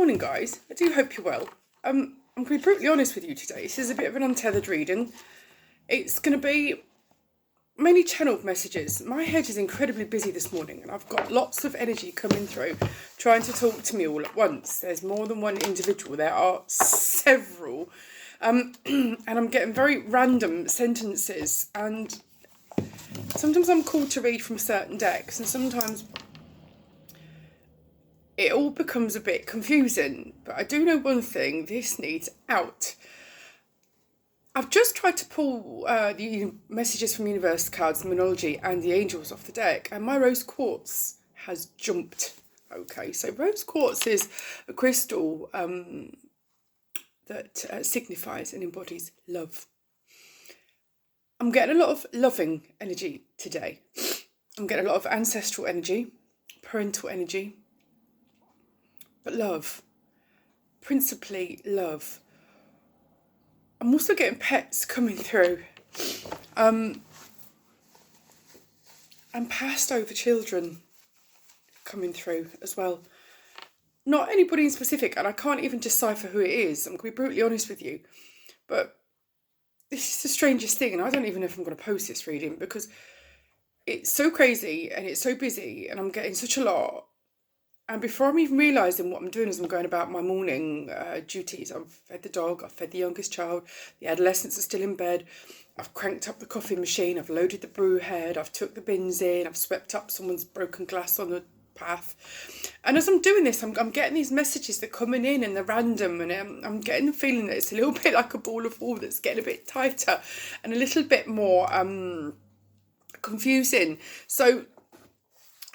morning, guys. I do hope you're well. I'm going to be brutally honest with you today. This is a bit of an untethered reading. It's going to be mainly channeled messages. My head is incredibly busy this morning and I've got lots of energy coming through trying to talk to me all at once. There's more than one individual. There are several. And I'm getting very random sentences, and sometimes I'm called to read from certain decks, and sometimes it all becomes a bit confusing. But I do know one thing: this needs out. I've just tried to pull the messages from universe cards, Monology, and the angels off the deck, and my rose quartz has jumped. Okay, so rose quartz is a crystal that signifies and embodies love. I'm getting a lot of loving energy today. I'm getting a lot of ancestral energy, parental energy, but love, principally love. I'm also getting pets coming through, and passed over children coming through as well. Not anybody in specific, and I can't even decipher who it is. I'm going to be brutally honest with you, but this is the strangest thing, and I don't even know if I'm going to post this reading because it's so crazy and it's so busy and I'm getting such a lot. And before I'm even realising what I'm doing as I'm going about my morning duties, I've fed the dog, I've fed the youngest child, the adolescents are still in bed, I've cranked up the coffee machine, I've loaded the brew head, I've took the bins in, I've swept up someone's broken glass on the path. And as I'm doing this, I'm getting these messages that are coming in and they're random, and I'm getting the feeling that it's a little bit like a ball of wool that's getting a bit tighter and a little bit more confusing. So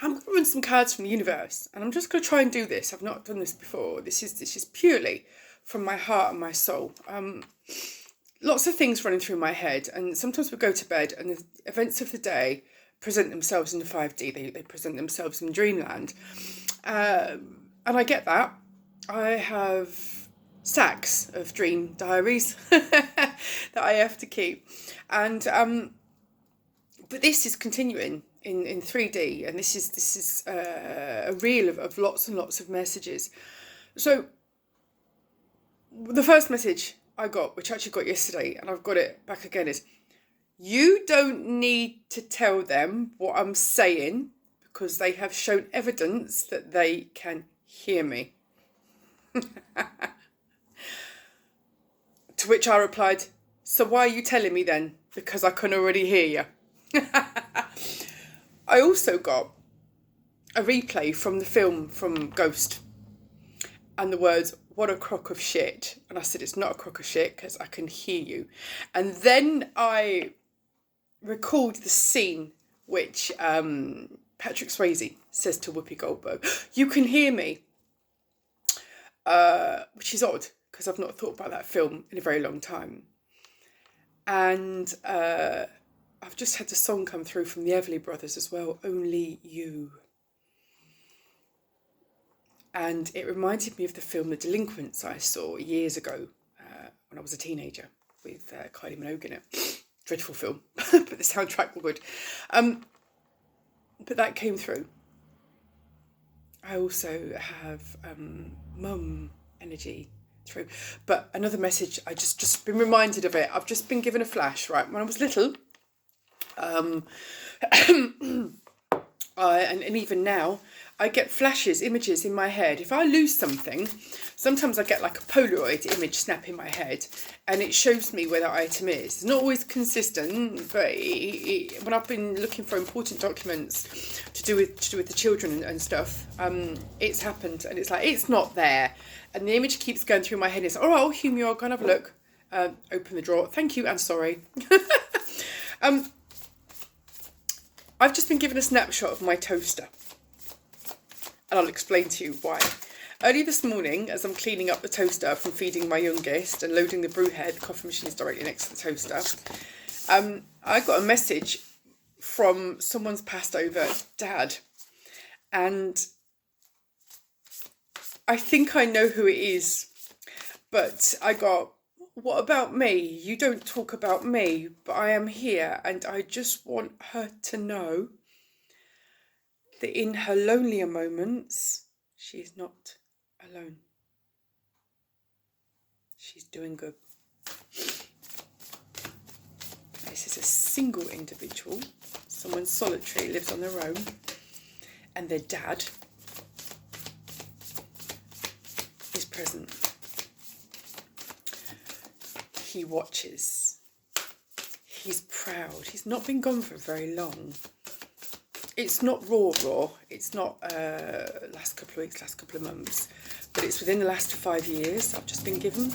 I'm going to run some cards from the universe, and I'm just going to try and do this. I've not done this before. This is purely from my heart and my soul. Lots of things running through my head, and sometimes we go to bed and the events of the day present themselves in the 5D. They present themselves in dreamland. And I get that. I have stacks of dream diaries that I have to keep. And but this is continuing in 3D, and this is a reel of lots and lots of messages. So the first message I got, which I actually got yesterday, and I've got it back again, is you don't need to tell them what I'm saying because they have shown evidence that they can hear me. To which I replied, so why are you telling me then? Because I can already hear you. I also got a replay from the film from Ghost and the words, what a crock of shit. And I said, it's not a crock of shit because I can hear you. And then I recalled the scene which Patrick Swayze says to Whoopi Goldberg, you can hear me, which is odd because I've not thought about that film in a very long time. And I've just had the song come through from the Everly Brothers as well, Only You. And it reminded me of the film The Delinquents I saw years ago when I was a teenager with Kylie Minogue in it. Dreadful film, but the soundtrack was good. But that came through. I also have mum energy through. But another message, I just been reminded of it. I've just been given a flash, right? When I was little, and even now, I get flashes, images in my head. If I lose something, sometimes I get like a Polaroid image snap in my head, and it shows me where that item is. It's not always consistent, but when I've been looking for important documents to do with the children and stuff, it's happened, and it's like it's not there, and the image keeps going through my head. It's all right, I'll humour you. I'll go and have a look. Open the drawer. Thank you and sorry. I've just been given a snapshot of my toaster. And I'll explain to you why. Early this morning, as I'm cleaning up the toaster from feeding my youngest and loading the brew head, coffee machine is directly next to the toaster, I got a message from someone's passed over dad. And I think I know who it is. But I got, what about me? You don't talk about me, but I am here, and I just want her to know that in her lonelier moments, she is not alone. She's doing good. This is a single individual, someone solitary, lives on their own, and their dad is present. He watches. He's proud. He's not been gone for very long. It's not raw. It's not last couple of weeks, last couple of months, but it's within the last 5 years I've just been given.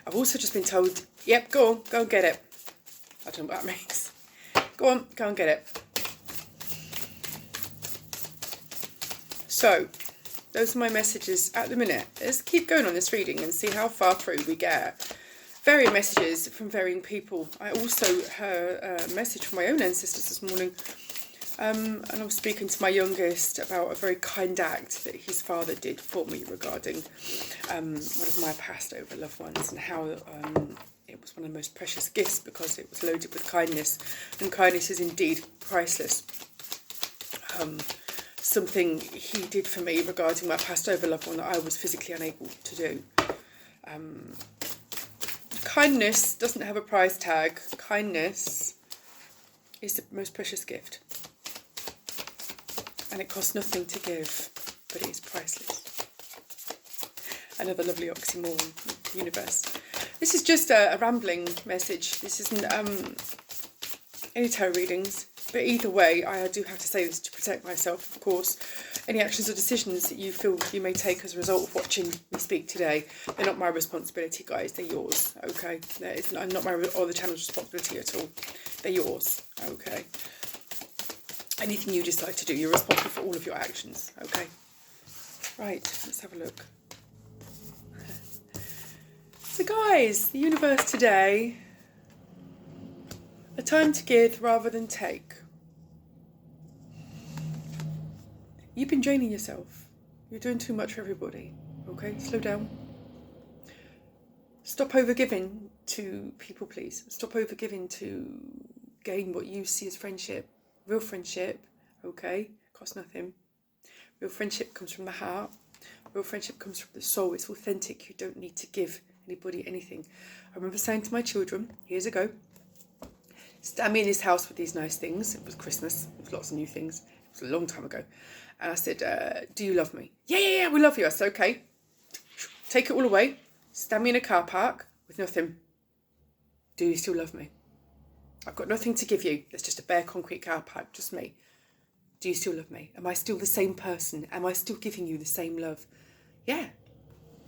I've also just been told, yep, go and get it. I don't know what that means. Go and get it. So, those are my messages at the minute. Let's keep going on this reading and see how far through we get. Varying messages from varying people. I also heard a message from my own ancestors this morning. And I was speaking to my youngest about a very kind act that his father did for me regarding one of my passed over loved ones, and how it was one of the most precious gifts because it was loaded with kindness, and kindness is indeed priceless. Something he did for me regarding my passed over loved one that I was physically unable to do. Kindness doesn't have a price tag. Kindness is the most precious gift. And it costs nothing to give, but it is priceless. Another lovely oxymoron, universe. This is just a rambling message. This isn't any tarot readings. But either way, I do have to say this to protect myself, of course. Any actions or decisions that you feel you may take as a result of watching me speak today, they're not my responsibility, guys. They're yours, okay? It's not my or the channel's responsibility at all. They're yours, okay? Anything you decide to do, you're responsible for all of your actions, okay? Right, let's have a look. So guys, the universe today, a time to give rather than take. You've been draining yourself. You're doing too much for everybody, okay? Slow down. Stop over-giving to people, please. Stop over-giving to gain what you see as friendship. Real friendship, okay, costs nothing. Real friendship comes from the heart. Real friendship comes from the soul. It's authentic. You don't need to give anybody anything. I remember saying to my children years ago, stand me in this house with these nice things. It was Christmas. There was lots of new things. It was a long time ago. And I said, do you love me? Yeah, we love you. I said, okay, take it all away. Stand me in a car park with nothing. Do you still love me? I've got nothing to give you. There's just a bare concrete car park, just me. Do you still love me? Am I still the same person? Am I still giving you the same love? Yeah,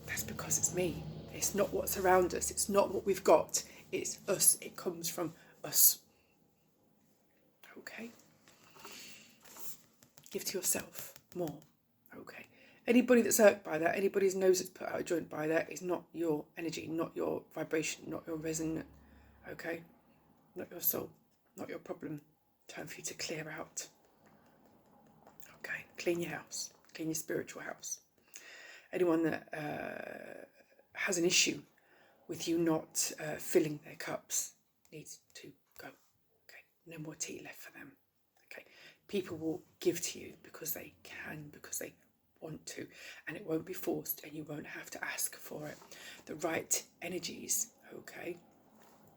that's because it's me. It's not what's around us. It's not what we've got. It's us. It comes from us. Okay? Give to yourself more. Okay? Anybody that's hurt by that, anybody's nose that's put out a joint by that is not your energy, not your vibration, not your resonance. Okay? Not your soul, not your problem. Time for you to clear out. Okay, clean your house, clean your spiritual house. Anyone that has an issue with you not filling their cups needs to go. Okay, no more tea left for them. Okay, people will give to you because they can, because they want to, and it won't be forced, and you won't have to ask for it. The right energies, okay,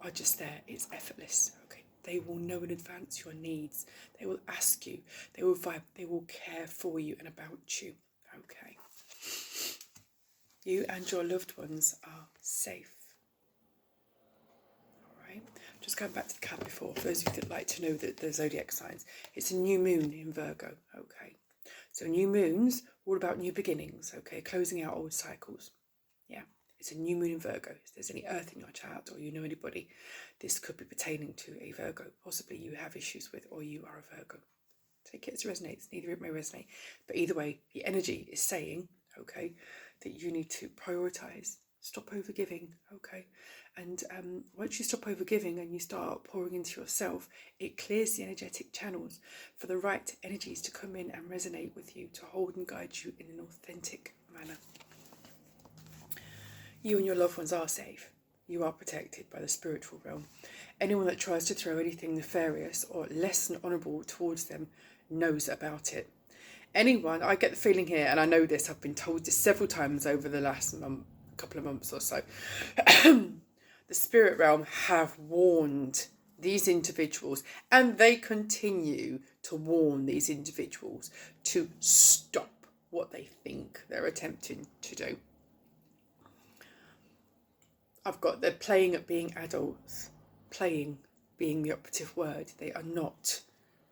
are just there. It's effortless. Okay, they will know in advance your needs. They will ask you. They will vibe. They will care for you and about you. Okay, you and your loved ones are safe. All right. Just going back to the card before, for those of you that like to know the zodiac signs, it's a new moon in Virgo. Okay, so new moons all about new beginnings. Okay, closing out old cycles. Yeah. It's a new moon in Virgo. If there's any earth in your chart or you know anybody, this could be pertaining to a Virgo. Possibly you have issues with, or you are a Virgo. Take it as it resonates. Neither it may resonate. But either way, the energy is saying, okay, that you need to prioritise. Stop overgiving, okay? And once you stop overgiving and you start pouring into yourself, it clears the energetic channels for the right energies to come in and resonate with you, to hold and guide you in an authentic manner. You and your loved ones are safe. You are protected by the spiritual realm. Anyone that tries to throw anything nefarious or less than honourable towards them knows about it. anyone, I get the feeling here, and I know this, I've been told this several times over the last couple of months or so, the spirit realm have warned these individuals, and they continue to warn these individuals to stop what they think they're attempting to do. They're playing at being adults, playing being the operative word. They are not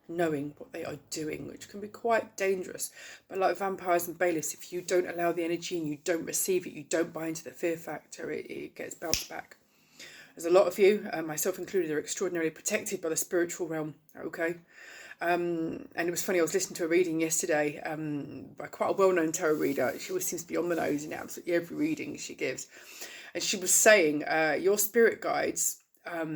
knowing what they are doing, which can be quite dangerous. But like vampires and bailiffs, if you don't allow the energy and you don't receive it, you don't buy into the fear factor, it gets bounced back. There's a lot of you, myself included, are extraordinarily protected by the spiritual realm, okay? And it was funny, I was listening to a reading yesterday by quite a well-known tarot reader. She always seems to be on the nose in absolutely every reading she gives. And she was saying, your spirit guides are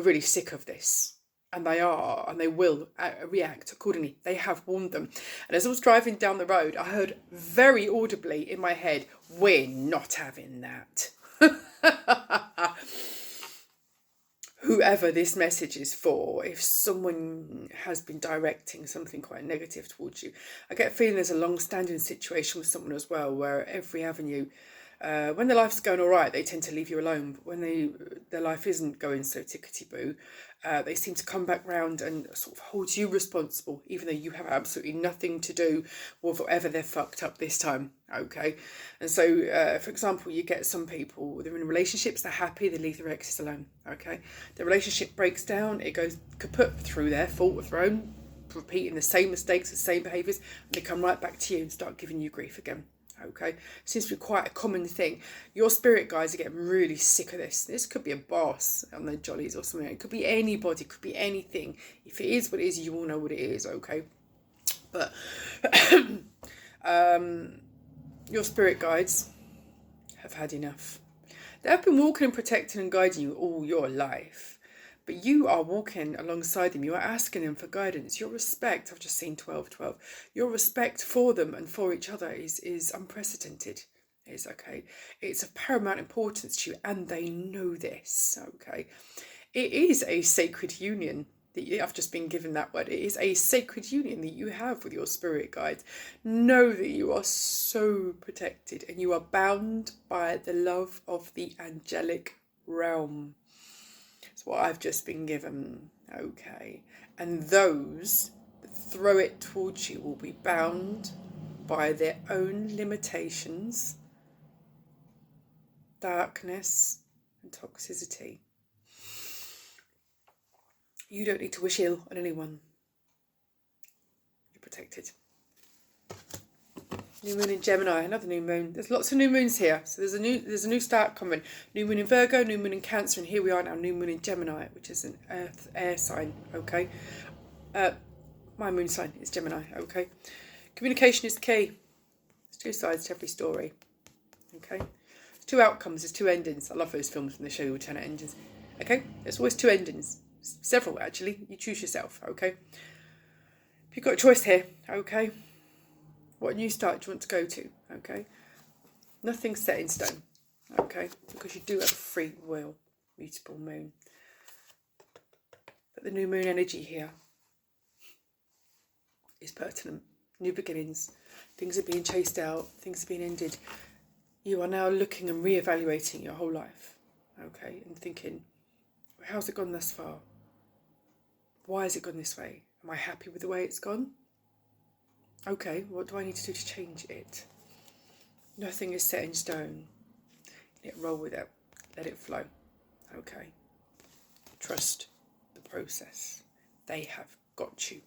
really sick of this. And they are, and they will react accordingly. They have warned them. And as I was driving down the road, I heard very audibly in my head, we're not having that. Whoever this message is for, if someone has been directing something quite negative towards you, I get a feeling there's a long-standing situation with someone as well, where every avenue, when their life's going all right, they tend to leave you alone. But when their life isn't going so tickety-boo, they seem to come back round and sort of hold you responsible, even though you have absolutely nothing to do with whatever they're fucked up this time, okay? And so, for example, you get some people, they're in relationships, they're happy, they leave their exes alone, okay? The relationship breaks down, it goes kaput through their fault of their own, repeating the same mistakes, the same behaviours, and they come right back to you and start giving you grief again. Okay, seems to be quite a common thing. Your spirit guides are getting really sick of this. This could be a boss on the jollies or something. It could be anybody, it could be anything. If it is what it is, you all know what it is, okay? But your spirit guides have had enough. They have been walking and protecting and guiding you all your life. But you are walking alongside them. You are asking them for guidance. Your respect, I've just seen 12:12. Your respect for them and for each other is unprecedented. It's okay. It's of paramount importance to you, and they know this. Okay. It is a sacred union that I've just been given that word. It is a sacred union that you have with your spirit guides. Know that you are so protected, and you are bound by the love of the angelic realm. It's what I've just been given, okay? And those that throw it towards you will be bound by their own limitations, darkness, and toxicity. You don't need to wish ill on anyone. You're protected. New moon in Gemini, another new moon. There's lots of new moons here. So there's a new start coming. New moon in Virgo, new moon in Cancer, and here we are now, new moon in Gemini, which is an earth air sign, okay? My moon sign is Gemini, okay? Communication is the key. There's two sides to every story, okay? There's two outcomes, there's two endings. I love those films when they show you alternate endings, okay? There's always two endings. Several, actually. You choose yourself, okay? You've got a choice here, okay? What new start do you want to go to, okay? Nothing's set in stone, okay? Because you do have a free will, mutable moon. But the new moon energy here is pertinent. New beginnings. Things are being chased out. Things are being ended. You are now looking and re-evaluating your whole life, okay? And thinking, how's it gone thus far? Why has it gone this way? Am I happy with the way it's gone? Okay, what do I need to do to change it? Nothing is set in stone. Roll with it. Let it flow. Okay. Trust the process. They have got you.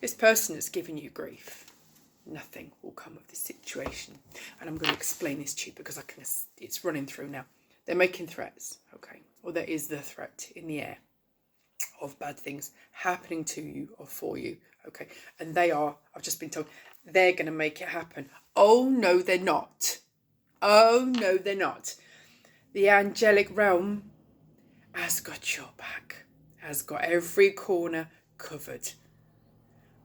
This person that's given you grief, nothing will come of this situation. And I'm going to explain this to you because it's running through now. They're making threats, okay? Or there is the threat in the air of bad things happening to you or for you, okay? And they are, I've just been told, they're going to make it happen. Oh, no, they're not. Oh, no, they're not. The angelic realm has got your back, has got every corner covered.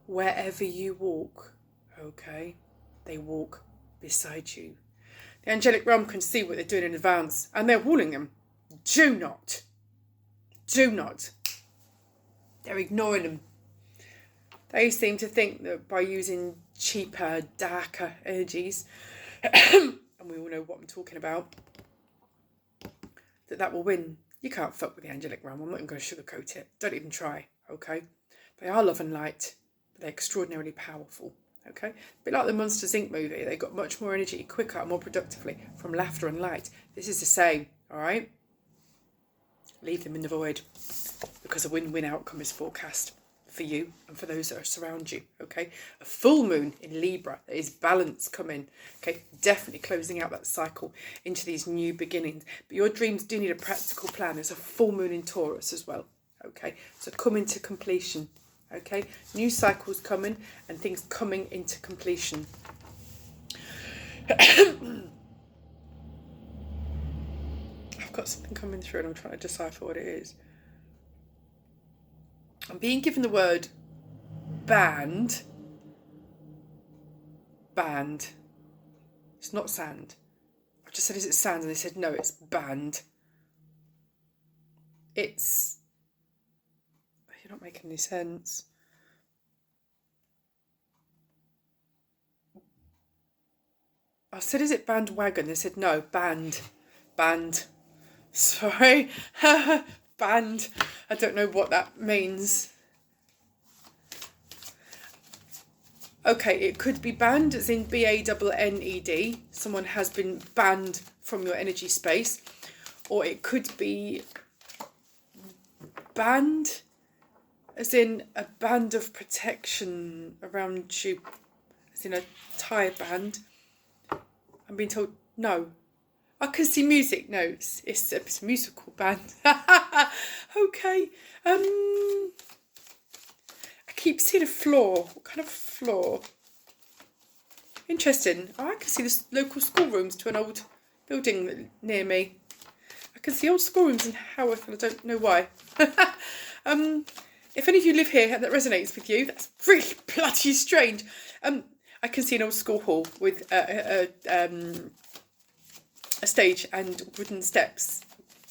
Wherever you walk, okay, they walk beside you. The angelic realm can see what they're doing in advance, and they're warning them. Do not. Do not. They're ignoring them. They seem to think that by using cheaper, darker energies, and we all know what I'm talking about, that will win. You can't fuck with the angelic realm. I'm not even going to sugarcoat it. Don't even try, okay? They are love and light, but they're extraordinarily powerful, okay? A bit like the Monsters Inc. movie. They got much more energy, quicker, and more productively from laughter and light. This is the same, all right? Leave them in the void, because a win-win outcome is forecast for you and for those that surround you, okay? A full moon in Libra, there is balance coming, okay? Definitely closing out that cycle into these new beginnings. But your dreams do need a practical plan. There's a full moon in Taurus as well, okay? So coming to completion, okay? New cycles coming and things coming into completion. I've got something coming through and I'm trying to decipher what it is. I'm being given the word band. Band. It's not sand. I just said, is it sand? And they said, no, it's band. It's... You're not making any sense. I said, is it bandwagon? They said, no, band. Band. Sorry. Band. I don't know what that means. Okay, it could be banned, as in B-A-N-N-E-D. Someone has been banned from your energy space. Or it could be band, as in a band of protection around you, as in a tie band. I'm being told, no. I can see music notes. It's a musical band. Okay. I keep seeing a floor. What kind of floor? Interesting. Oh, I can see the local schoolrooms to an old building near me. I can see old schoolrooms in Haworth and I don't know why. If any of you live here and that resonates with you, that's really bloody strange. I can see an old school hall with a stage and wooden steps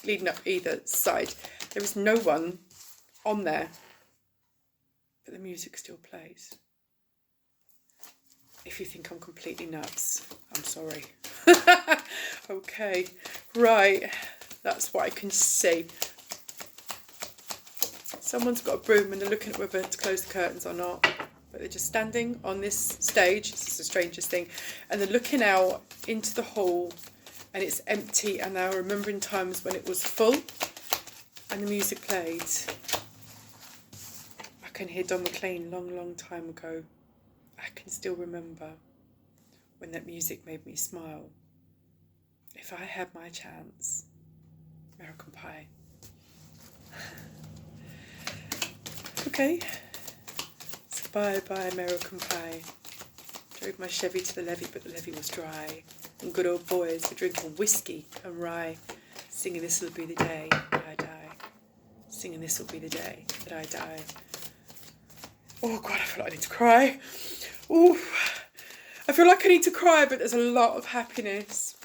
leading up either side. There is no one on there, but the music still plays. If you think I'm completely nuts, I'm sorry. Okay, right, that's what I can see. Someone's got a broom and they're looking at whether to close the curtains or not, but they're just standing on this stage. This is the strangest thing, and they're looking out into the hall and it's empty, and they're remembering times when it was full and the music played. I can hear Don McLean long time ago. I can still remember when that music made me smile. If I had my chance. American Pie. Okay. So bye American Pie. Drove my Chevy to the levee, but the levee was dry. And good old boys were drinking whiskey and rye, singing "This will be the day that I die." Singing "This will be the day that I die." Oh God, I feel like I need to cry. Ooh, I feel like I need to cry, but there's a lot of happiness.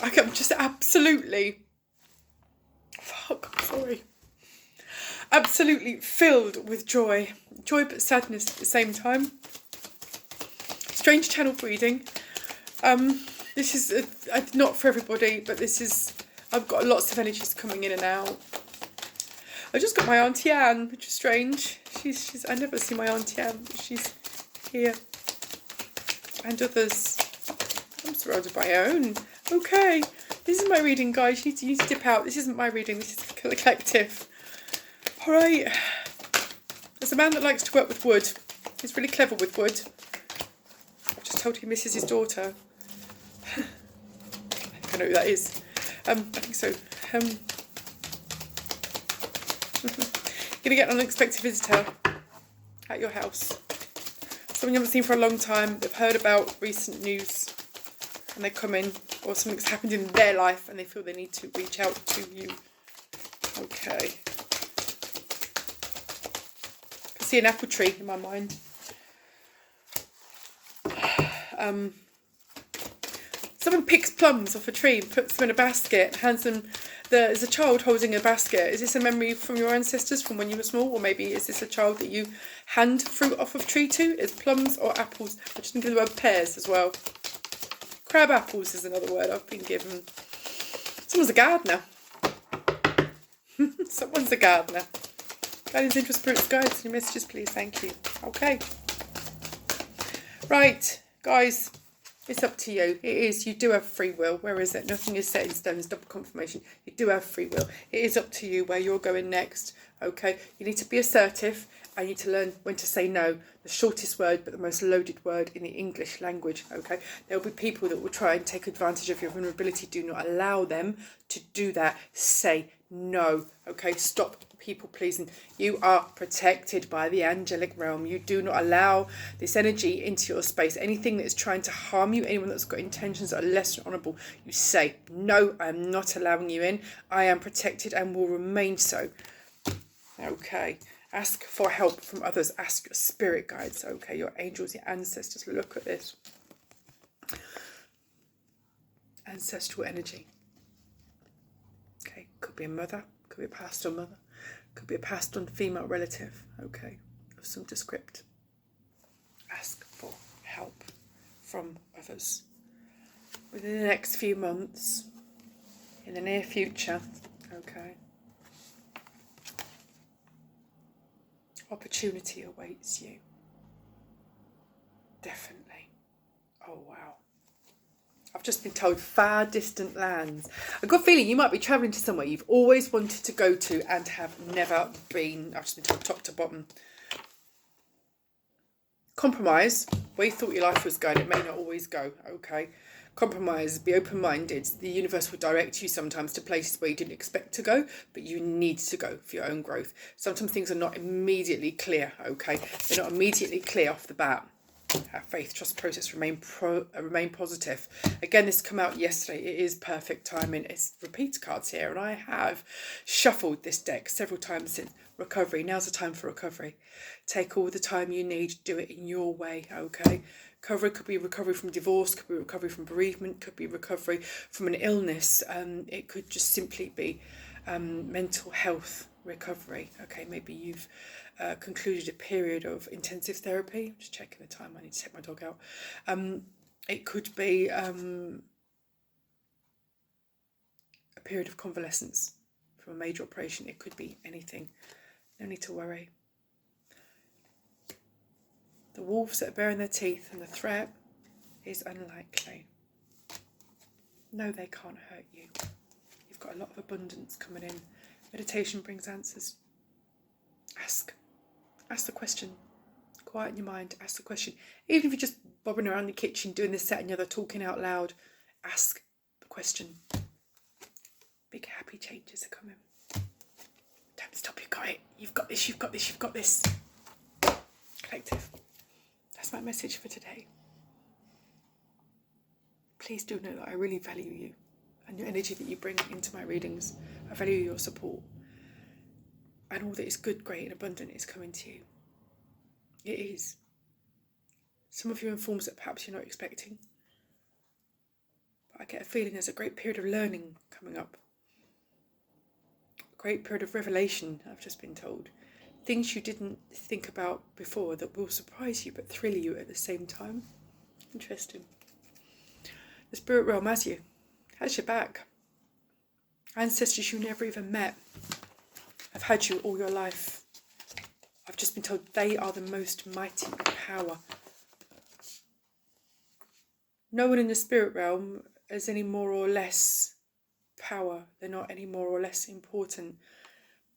I'm just absolutely, absolutely filled with joy. Joy but sadness at the same time. Strange channel reading. This is not for everybody, but this is, I've got lots of energies coming in and out. I just got my Auntie Anne, which is strange. She's I never see my Auntie Anne, but she's here. And others. I'm surrounded by my own. Okay, this is my reading, guys. You need to dip out. This isn't my reading, this is the collective. Alright. There's a man that likes to work with wood. He's really clever with wood. I've just told he misses his daughter. I think I know who that is. I think so. You're going to get an unexpected visitor at your house. Someone you haven't seen for a long time. They've heard about recent news and they come in, or something's happened in their life and they feel they need to reach out to you. Okay. I can see an apple tree in my mind. Someone picks plums off a tree and puts them in a basket, hands them. There's a child holding a basket. Is this a memory from your ancestors from when you were small? Or maybe is this a child that you hand fruit off of a tree to? Is plums or apples? I'm just thinking of the word pears as well. Crab apples is another word I've been given. Someone's a gardener. Someone's a gardener. Guardians, angels, spirits, guides, your messages, please. Thank you. Okay. Right, guys. It's up to you. It is. You do have free will. Where is it? Nothing is set in stone. It's double confirmation. You do have free will. It is up to you where you're going next. Okay. You need to be assertive. I need to learn when to say no. The shortest word, but the most loaded word in the English language. Okay. There will be people that will try and take advantage of your vulnerability. Do not allow them to do that. Say no. Okay. Stop people pleasing. You are protected by the angelic realm. You do not allow this energy into your space. Anything that is trying to harm you, anyone that's got intentions that are less than honourable, you say, no, I am not allowing you in. I am protected and will remain so. Okay. Ask for help from others. Ask your spirit guides. Okay. Your angels, your ancestors. Look at this. Ancestral energy. Okay. Could be a mother. Could be a pastor mother. Could be a passed on female relative, okay, of some descript. Ask for help from others. Within the next few months, in the near future, okay, opportunity awaits you. Definitely. Oh, wow. I've just been told far distant lands. I've got a feeling you might be travelling to somewhere you've always wanted to go to and have never been. I've just been told top to bottom. Compromise. Where you thought your life was going, it may not always go. Okay. Compromise. Be open-minded. The universe will direct you sometimes to places where you didn't expect to go, but you need to go for your own growth. Sometimes things are not immediately clear. Okay. They're not immediately clear off the bat. Have faith, trust the process, remain positive. Again, this came out yesterday. It is perfect timing. It's repeat cards here, and I have shuffled this deck several times since recovery. Now's the time for recovery. Take all the time you need. Do it in your way, okay? Recovery could be recovery from divorce, could be recovery from bereavement, could be recovery from an illness. It could just simply be mental health recovery. Okay, maybe you've concluded a period of intensive therapy. I'm just checking the time. I need to take my dog out. It could be a period of convalescence from a major operation. It could be anything. No need to worry. The wolves that are baring their teeth and the threat is unlikely. No, they can't hurt you. You've got a lot of abundance coming in. Meditation brings answers. Ask the question. Quieten your mind. Ask the question. Even if you're just bobbing around the kitchen doing this, that and the other, talking out loud, ask the question. Big happy changes are coming. Don't stop. You got it. You've got this. You've got this. You've got this. Collective. That's my message for today. Please do know that I really value you and your energy that you bring into my readings. I value your support. And all that is good, great and abundant is coming to you. It is. Some of you in forms that perhaps you're not expecting. But I get a feeling there's a great period of learning coming up. A great period of revelation, I've just been told. Things you didn't think about before that will surprise you but thrill you at the same time. Interesting. The spirit realm has you. Has your back. Ancestors you never even met have had you all your life. I've just been told they are the most mighty of power. No one in the spirit realm has any more or less power. They're not any more or less important,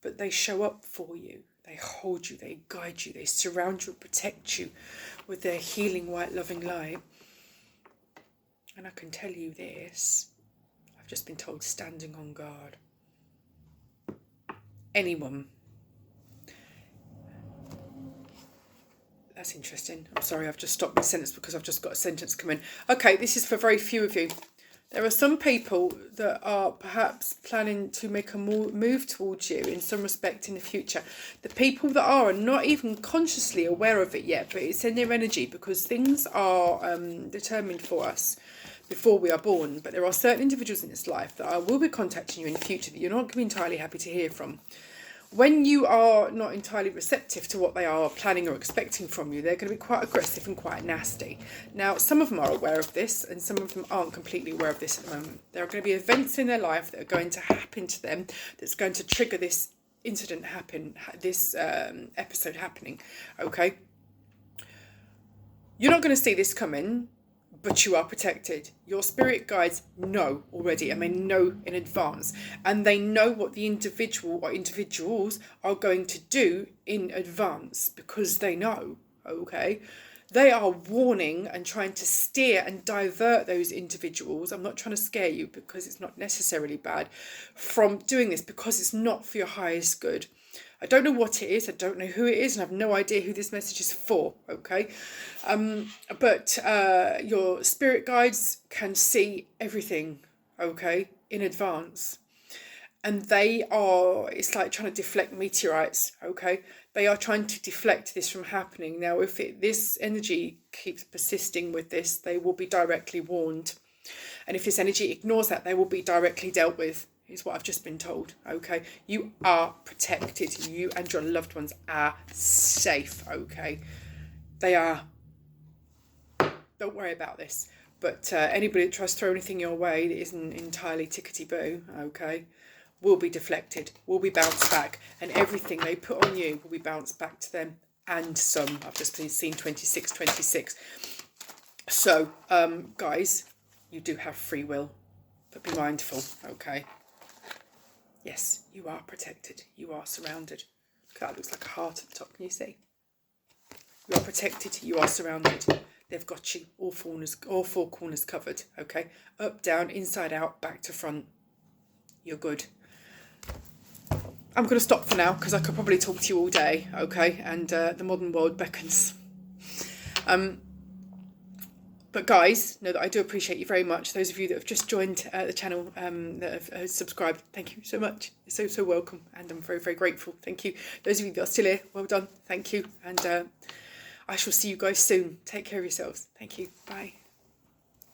but they show up for you. They hold you, they guide you, they surround you and protect you with their healing white loving light. And I can tell you this, I've just been told standing on guard. Anyone. That's interesting. I'm sorry, I've just stopped the sentence because I've just got a sentence come in. Okay, this is for very few of you. There are some people that are perhaps planning to make a move towards you in some respect in the future. The people that are not even consciously aware of it yet, but it's in their energy because things are determined for us. before we are born. But there are certain individuals in this life that I will be contacting you in the future that you're not going to be entirely happy to hear from. When you are not entirely receptive to what they are planning or expecting from you, they're going to be quite aggressive and quite nasty. Now, some of them are aware of this and some of them aren't completely aware of this at the moment. There are going to be events in their life that are going to happen to them that's going to trigger this incident happen, this episode happening, okay? You're not going to see this coming, but you are protected. Your spirit guides know already, and they know in advance, and they know what the individual or individuals are going to do in advance because they know, okay? They are warning and trying to steer and divert those individuals. I'm not trying to scare you because it's not necessarily bad from doing this because it's not for your highest good. I don't know what it is, I don't know who it is, and I have no idea who this message is for, okay? But your spirit guides can see everything, okay, in advance. And they are, it's like trying to deflect meteorites, okay? They are trying to deflect this from happening. Now, if this energy keeps persisting with this, they will be directly warned. And if this energy ignores that, they will be directly dealt with, is what I've just been told, okay? You are protected. You and your loved ones are safe, okay? They are. Don't worry about this. But anybody that tries to throw anything your way that isn't entirely tickety-boo, okay, will be deflected, will be bounced back, and everything they put on you will be bounced back to them, and some. I've just seen 26. So, guys, you do have free will, but be mindful, okay? Yes, you are protected. You are surrounded. That looks like a heart at the top, can you see? You are protected. You are surrounded. They've got you, all four corners covered, okay? Up, down, inside out, back to front. You're good. I'm going to stop for now because I could probably talk to you all day, okay? And the modern world beckons. But guys, know that I do appreciate you very much. Those of you that have just joined the channel, that have subscribed, thank you so much. You're so welcome, and I'm very, very grateful. Thank you. Those of you that are still here, well done. Thank you. And I shall see you guys soon. Take care of yourselves. Thank you. Bye.